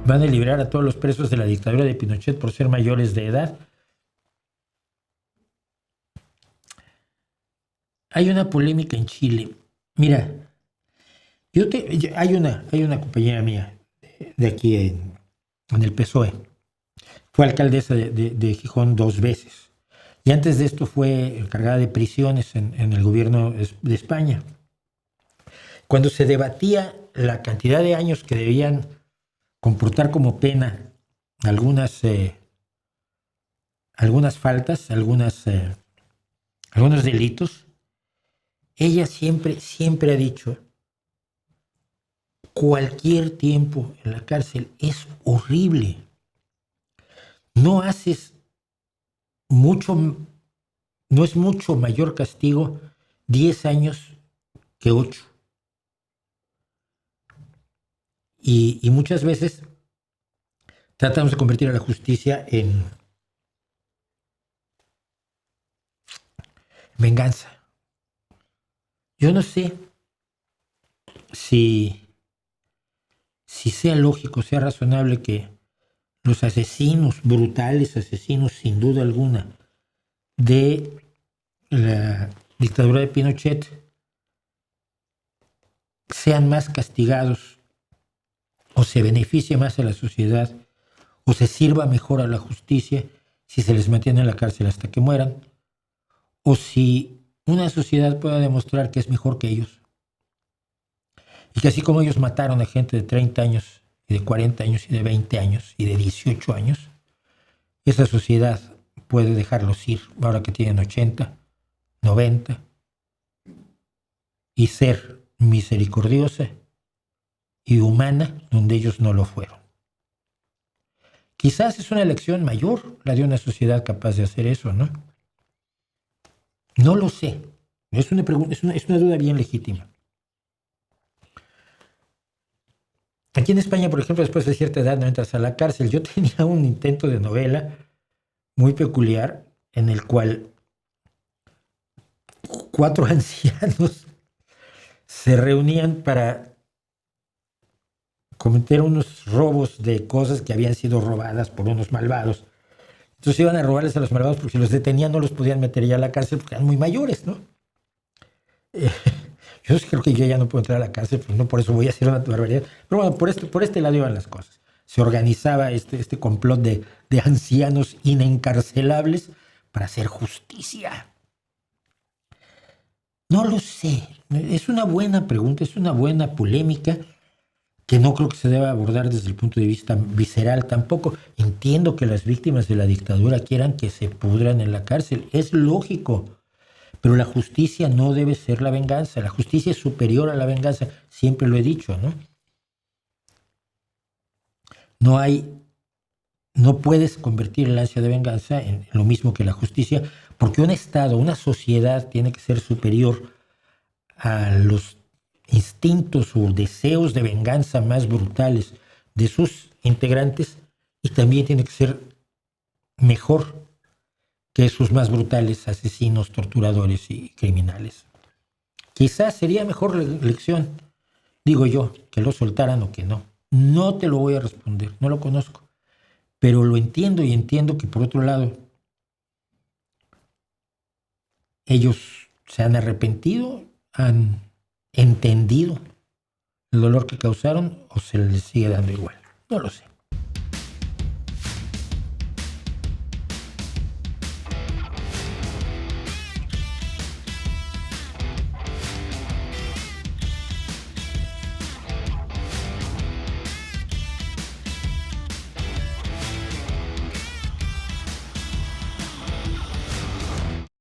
van a liberar a todos los presos de la dictadura de Pinochet por ser mayores de edad. Hay una polémica en Chile. Mira, hay una compañera mía de aquí en el PSOE. Fue alcaldesa de Gijón 2 veces. Y antes de esto fue encargada de prisiones en el gobierno de España. Cuando se debatía la cantidad de años que debían comportar como pena algunas faltas, algunos delitos, ella siempre ha dicho: cualquier tiempo en la cárcel es horrible. No haces mucho, no es mucho mayor castigo 10 años que 8. Y muchas veces tratamos de convertir a la justicia en venganza. Yo no sé si sea lógico, sea razonable que los asesinos, brutales asesinos sin duda alguna, de la dictadura de Pinochet sean más castigados, o se beneficie más a la sociedad, o se sirva mejor a la justicia si se les mantiene en la cárcel hasta que mueran, o si una sociedad pueda demostrar que es mejor que ellos. Y que así como ellos mataron a gente de 30 años, y de 40 años, y de 20 años, y de 18 años, esa sociedad puede dejarlos ir ahora que tienen 80, 90, y ser misericordiosa y humana donde ellos no lo fueron. Quizás es una elección mayor la de una sociedad capaz de hacer eso, ¿no? No lo sé. Es una duda bien legítima. Aquí en España, por ejemplo, después de cierta edad no entras a la cárcel. Yo tenía un intento de novela muy peculiar en el cual 4 ancianos se reunían para cometer unos robos de cosas que habían sido robadas por unos malvados. Entonces iban a robarles a los malvados porque si los detenían no los podían meter ya a la cárcel porque eran muy mayores, ¿no? Yo creo que yo ya no puedo entrar a la cárcel, pues no por eso voy a hacer una barbaridad. Pero bueno, por este lado iban las cosas. Se organizaba este complot de ancianos inencarcelables para hacer justicia. No lo sé. Es una buena pregunta, es una buena polémica que no creo que se deba abordar desde el punto de vista visceral tampoco. Entiendo que las víctimas de la dictadura quieran que se pudran en la cárcel. Es lógico. Pero la justicia no debe ser la venganza. La justicia es superior a la venganza. Siempre lo he dicho, ¿no? No puedes convertir el ansia de venganza en lo mismo que la justicia, porque un Estado, una sociedad tiene que ser superior a los instintos o deseos de venganza más brutales de sus integrantes, y también tiene que ser mejor que sus más brutales asesinos, torturadores y criminales. Quizás sería mejor la elección, digo yo, que lo soltaran o que no. No te lo voy a responder, no lo conozco, pero lo entiendo, y entiendo que por otro lado ellos se han arrepentido, han entendido el dolor que causaron, o se les sigue dando igual. No lo sé.